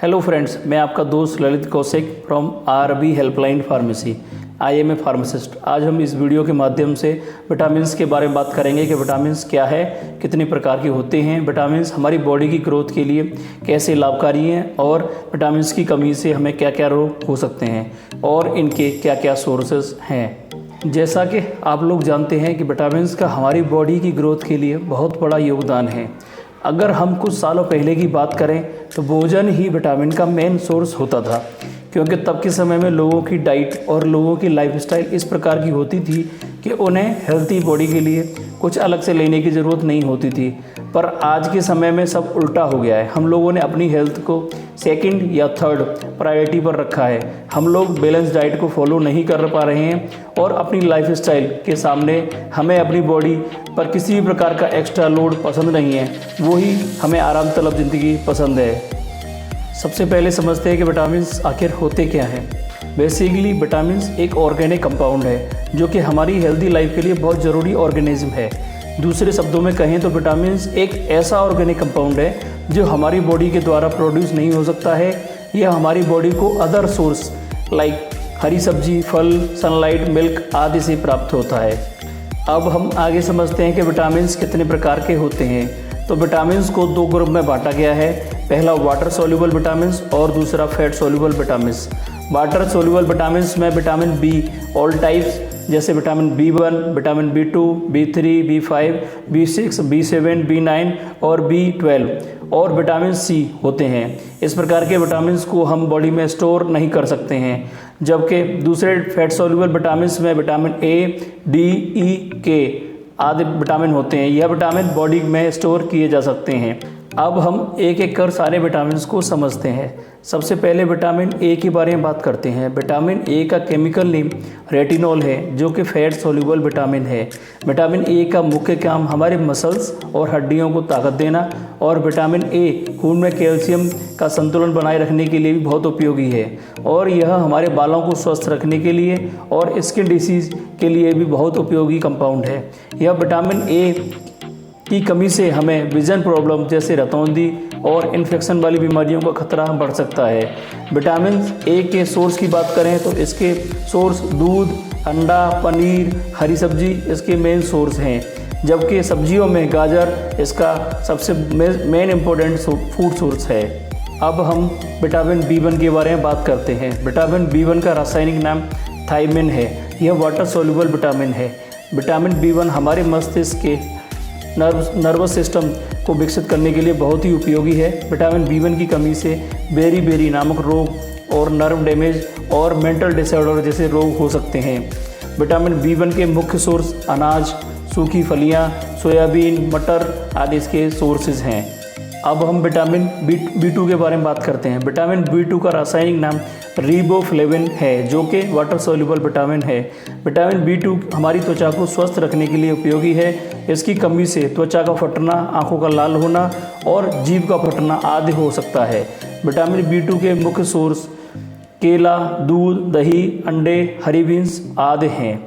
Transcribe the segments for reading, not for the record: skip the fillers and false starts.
Hello friends, मैं आपका दोस्त Lalit Kaushik from RB helpline pharmacy. I am a pharmacist. आज हम इस वीडियो के माध्यम से विटामिन्स के बारे में बात करेंगे कि विटामिन्स क्या है, कितने प्रकार के होते हैं, विटामिन्स हमारी बॉडी की ग्रोथ के लिए कैसे लाभकारी हैं और विटामिन्स की कमी से हमें क्या क्या रोग हो सकते हैं और इनके क्या क्या सोर्सेज हैं। जैसा कि आप लोग जानते हैं कि विटामिन्स का हमारी बॉडी की ग्रोथ के लिए बहुत बड़ा योगदान है। अगर हम कुछ सालों पहले की बात करें तो भोजन ही विटामिन का मेन सोर्स होता था, क्योंकि तब के समय में लोगों की डाइट और लोगों की लाइफस्टाइल इस प्रकार की होती थी कि उन्हें हेल्थी बॉडी के लिए कुछ अलग से लेने की ज़रूरत नहीं होती थी। पर आज के समय में सब उल्टा हो गया है। हम लोगों ने अपनी हेल्थ को सेकंड या थर्ड प्रायोरिटी पर रखा है। हम लोग बैलेंस डाइट को फॉलो नहीं कर पा रहे हैं और अपनी लाइफस्टाइल के सामने हमें अपनी बॉडी पर किसी भी प्रकार का एक्स्ट्रा लोड पसंद नहीं है, वही हमें आराम तलब ज़िंदगी पसंद है। सबसे पहले समझते हैं कि विटामिन्स आखिर होते क्या हैं। बेसिकली विटामिन्स एक ऑर्गेनिक कंपाउंड है जो कि हमारी हेल्दी लाइफ के लिए बहुत ज़रूरी ऑर्गेनिज्म है। दूसरे शब्दों में कहें तो विटामिन्स एक ऐसा ऑर्गेनिक कंपाउंड है जो हमारी बॉडी के द्वारा प्रोड्यूस नहीं हो सकता है। यह हमारी बॉडी को अदर सोर्स लाइक हरी सब्जी, फल, सनलाइट, मिल्क आदि से प्राप्त होता है। अब हम आगे समझते हैं कि विटामिन्स कितने प्रकार के होते हैं। तो विटामिन्स को दो ग्रुप में बांटा गया है। पहला वाटर सोल्यूबल विटामिन्स और दूसरा fat soluble vitamins. Water soluble vitamins में विटामिन बी ऑल टाइप्स जैसे vitamin B1, vitamin B2, B3, B5, B6, B7, B9 और B12 और विटामिन सी होते हैं। इस प्रकार के विटामिन्स को हम बॉडी में स्टोर नहीं कर सकते हैं। जबकि दूसरे फैट सोल्यूबल विटामिन्स में विटामिन ए, डी, ई, के आदि विटामिन होते हैं। यह विटामिन बॉडी में स्टोर किए जा सकते हैं। अब हम एक एक कर सारे विटामिन्स को समझते हैं। सबसे पहले विटामिन ए के बारे में बात करते हैं। विटामिन ए का केमिकल नेम रेटिनॉल है, जो कि फैट सोल्यूबल विटामिन है। विटामिन ए का मुख्य काम हमारे मसल्स और हड्डियों को ताकत देना और विटामिन ए खून में कैल्शियम का संतुलन बनाए रखने के लिए भी बहुत उपयोगी है और यह हमारे बालों को स्वस्थ रखने के लिए और स्किन डिसीज़ के लिए भी बहुत उपयोगी कंपाउंड है। यह विटामिन ए की कमी से हमें विजन प्रॉब्लम जैसे रतौंधी और इन्फेक्शन वाली बीमारियों का खतरा बढ़ सकता है। विटामिन ए के सोर्स की बात करें तो इसके सोर्स दूध, अंडा, पनीर, हरी सब्जी इसके मेन सोर्स हैं, जबकि सब्जियों में गाजर इसका सबसे मेन इम्पोर्टेंट फूड सोर्स है। अब हम विटामिन B1 के बारे में बात करते हैं। विटामिन B1 का रासायनिक नाम थायमिन है। यह वाटर सोल्यूबल विटामिन है। विटामिन B1 हमारे मस्तिष्क के नर्वस सिस्टम को विकसित करने के लिए बहुत ही उपयोगी है। विटामिन B1 की कमी से बेरी नामक रोग और नर्व डैमेज और मेंटल डिसऑर्डर जैसे रोग हो सकते हैं। विटामिन B1 के मुख्य सोर्स अनाज, सूखी फलियां, सोयाबीन, मटर आदि इसके सोर्सेज हैं। अब हम विटामिन B2 के बारे में बात करते हैं। विटामिन B2 का रासायनिक नाम रिबोफ्लेविन है, जो कि वाटर सोल्यूबल विटामिन है। विटामिन B2 हमारी त्वचा को स्वस्थ रखने के लिए उपयोगी है। इसकी कमी से त्वचा का फटना, आंखों का लाल होना और जीभ का फटना आदि हो सकता है। विटामिन B2 के मुख्य सोर्स केला, दूध, दही, अंडे, हरी बीन्स आदि हैं।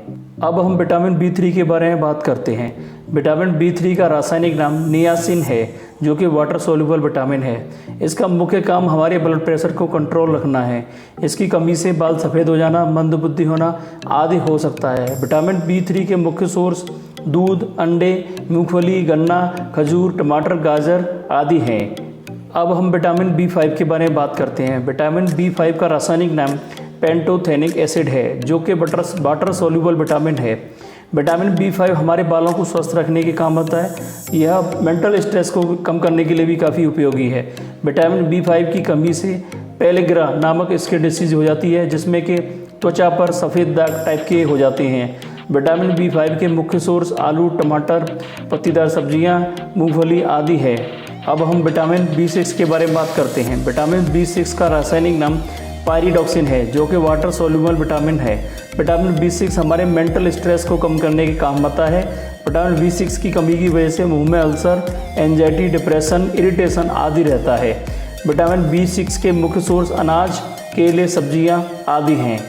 अब हम विटामिन B3 के बारे में बात करते हैं। विटामिन B3 का रासायनिक नाम नियासिन है, जो कि वाटर सोल्यूबल विटामिन है। इसका मुख्य काम हमारे ब्लड प्रेशर को कंट्रोल रखना है। इसकी कमी से बाल सफ़ेद हो जाना, मंदबुद्धि होना आदि हो सकता है। विटामिन B3 के मुख्य सोर्स दूध, अंडे, मूंगफली, गन्ना, खजूर, टमाटर, गाजर आदि हैं। अब हम विटामिन B5 के बारे में बात करते हैं। विटामिन B5 का रासायनिक नाम पेंटोथेनिक एसिड है, जो कि वाटर सोल्यूबल विटामिन है। विटामिन B5 हमारे बालों को स्वस्थ रखने के काम आता है। यह मेंटल स्ट्रेस को कम करने के लिए भी काफ़ी उपयोगी है। विटामिन B5 की कमी से पेलिग्रा नामक स्किन डिसीज हो जाती है, जिसमें कि त्वचा पर सफ़ेद दाग टाइप के हो जाते हैं। विटामिन B5 के मुख्य सोर्स आलू, टमाटर, पत्तीदार सब्जियां, मूंगफली आदि है। अब हम विटामिन B6 के बारे में बात करते हैं। विटामिन B6 का रासायनिक नाम पायरिडॉक्सिन है, जो कि वाटर सोल्यूबल विटामिन है। विटामिन B6 हमारे मेंटल स्ट्रेस को कम करने के काम आता है। विटामिन B6 की कमी की वजह से मुंह में अल्सर, एंजाइटी, डिप्रेशन, इरिटेशन आदि रहता है। विटामिन B6 के मुख्य सोर्स अनाज, केले, सब्जियां आदि हैं।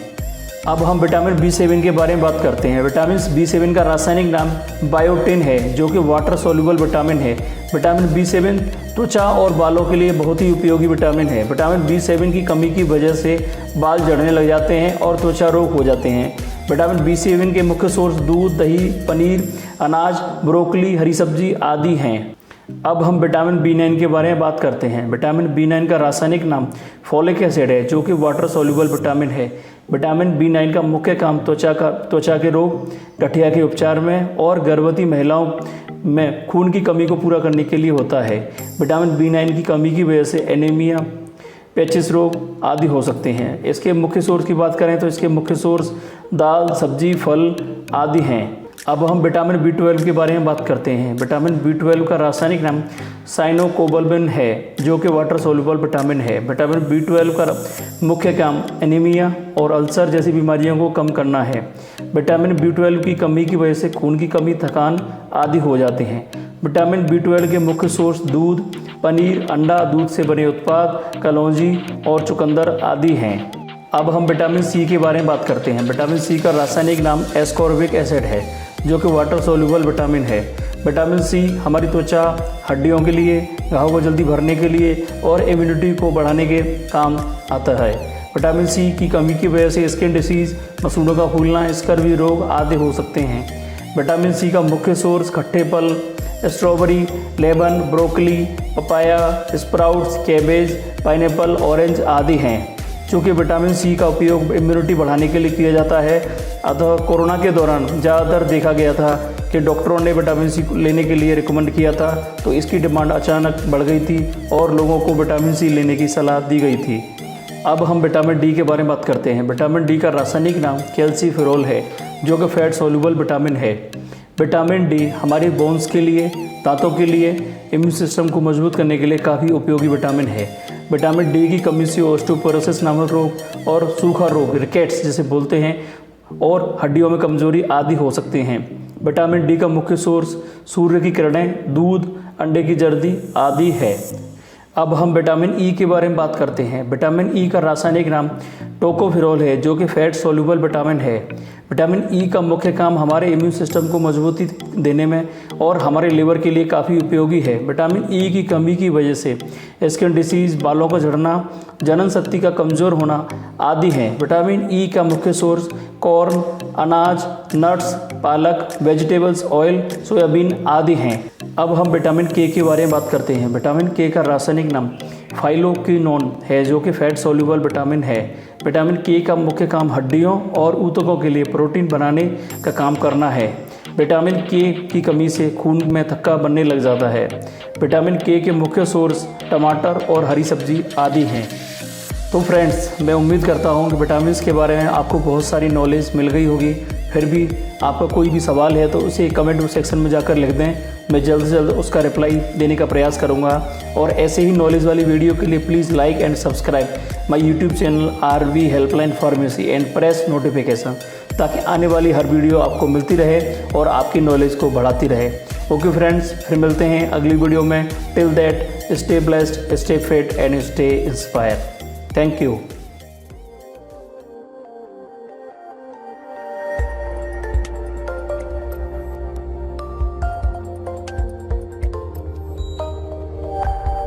अब हम विटामिन B7 के बारे में बात करते हैं। विटामिन B7 का रासायनिक नाम बायोटिन है, जो कि वाटर सोल्यूबल विटामिन है। विटामिन B7 त्वचा और बालों के लिए बहुत ही उपयोगी विटामिन है। विटामिन B7 की कमी की वजह से बाल झड़ने लग जाते हैं और त्वचा रोग हो जाते हैं। विटामिन B7 के मुख्य सोर्स दूध, दही, पनीर, अनाज, ब्रोकली, हरी सब्जी आदि हैं। अब हम विटामिन B9 के बारे में बात करते हैं। विटामिन B9 का रासायनिक नाम फोलिक एसिड है, जो कि वाटर सोल्यूबल विटामिन है। विटामिन B9 का मुख्य काम त्वचा के रोग, गठिया के उपचार में और गर्भवती महिलाओं में खून की कमी को पूरा करने के लिए होता है। विटामिन B9 की कमी की वजह से एनीमिया, पेचिस रोग आदि हो सकते हैं। इसके मुख्य सोर्स की बात करें तो इसके मुख्य सोर्स दाल, सब्जी, फल आदि हैं। अब हम विटामिन B12 के बारे में बात करते हैं। विटामिन B12 का रासायनिक नाम साइनोकोबाल्मिन है, जो कि वाटर सोल्यूबल विटामिन है। विटामिन B12 का मुख्य काम एनीमिया और अल्सर जैसी बीमारियों को कम करना है। विटामिन B12 की कमी की वजह से खून की कमी, थकान आदि हो जाते हैं। विटामिन B12 के मुख्य सोर्स दूध, पनीर, अंडा, दूध से बने उत्पाद, कलौंजी और चुकंदर आदि हैं। अब हम विटामिन C के बारे में बात करते हैं। विटामिन C का रासायनिक नाम एस्कॉर्बिक एसिड है, जो कि वाटर सोल्यूबल विटामिन है। विटामिन C हमारी त्वचा, हड्डियों के लिए, घाव को जल्दी भरने के लिए और इम्यूनिटी को बढ़ाने के काम आता है। विटामिन C की कमी की वजह से स्किन डिसीज़, मसूड़ों का फूलना, स्कर्वी रोग आदि हो सकते हैं। विटामिन C का मुख्य सोर्स खट्टे फल, strawberry, lemon, broccoli, papaya, sprouts, cabbage, pineapple, orange आदि हैं। चूँकि विटामिन C का उपयोग इम्यूनिटी बढ़ाने के लिए किया जाता है, अतः कोरोना के दौरान ज़्यादातर देखा गया था कि डॉक्टरों ने विटामिन C लेने के लिए रिकमेंड किया था, तो इसकी डिमांड अचानक बढ़ गई थी और लोगों को विटामिन C लेने की सलाह दी गई थी। अब हम विटामिन D के बारे में बात करते हैं। विटामिन D का रासायनिक नाम कैल्सीफेरोल है, जो कि फैट सोल्यूबल विटामिन है। विटामिन D हमारी बोन्स के लिए, दांतों के लिए, इम्यून सिस्टम को मजबूत करने के लिए काफ़ी उपयोगी विटामिन है। विटामिन D की कमी से ऑस्टियोपोरोसिस नामक रोग और सूखा रोग, रिकेट्स जिसे बोलते हैं, और हड्डियों में कमजोरी आदि हो सकते हैं। विटामिन D का मुख्य सोर्स सूर्य की किरणें, दूध, अंडे की जर्दी आदि है। अब हम विटामिन E के बारे में बात करते हैं। विटामिन E का रासायनिक नाम टोकोफेरोल है, जो कि फैट सोल्यूबल विटामिन है। विटामिन E का मुख्य काम हमारे इम्यून सिस्टम को मजबूती देने में और हमारे लिवर के लिए काफ़ी उपयोगी है। विटामिन E की कमी की वजह से स्किन डिसीज़, बालों का झड़ना, जनन शक्ति का कमज़ोर होना आदि हैं। विटामिन E का मुख्य सोर्स कॉर्न, अनाज, नट्स, पालक, वेजिटेबल्स, ऑयल, सोयाबीन आदि हैं। अब हम विटामिन K के बारे में बात करते हैं। विटामिन K का रासायनिक नाम फाइलोक्विनोन है, जो कि फैट सोल्यूबल विटामिन है। विटामिन K का मुख्य काम हड्डियों और ऊतकों के लिए प्रोटीन बनाने का काम करना है। विटामिन K की कमी से खून में थक्का बनने लग जाता है। विटामिन K के मुख्य सोर्स टमाटर और हरी सब्जी आदि हैं। तो फ्रेंड्स, मैं उम्मीद करता हूँ कि विटामिन्स के बारे में आपको बहुत सारी नॉलेज मिल गई होगी। फिर भी आपका कोई भी सवाल है तो उसे कमेंट सेक्शन में जाकर लिख दें। मैं जल्द से जल्द उसका रिप्लाई देने का प्रयास करूँगा। और ऐसे ही नॉलेज वाली वीडियो के लिए please like and subscribe my YouTube channel RV helpline pharmacy and press notification, ताकि आने वाली हर वीडियो आपको मिलती रहे और आपकी नॉलेज को बढ़ाती रहे। ओके फ्रेंड्स, फिर मिलते हैं अगली वीडियो में। Till that, stay blessed, stay fit and stay inspire. Thank you.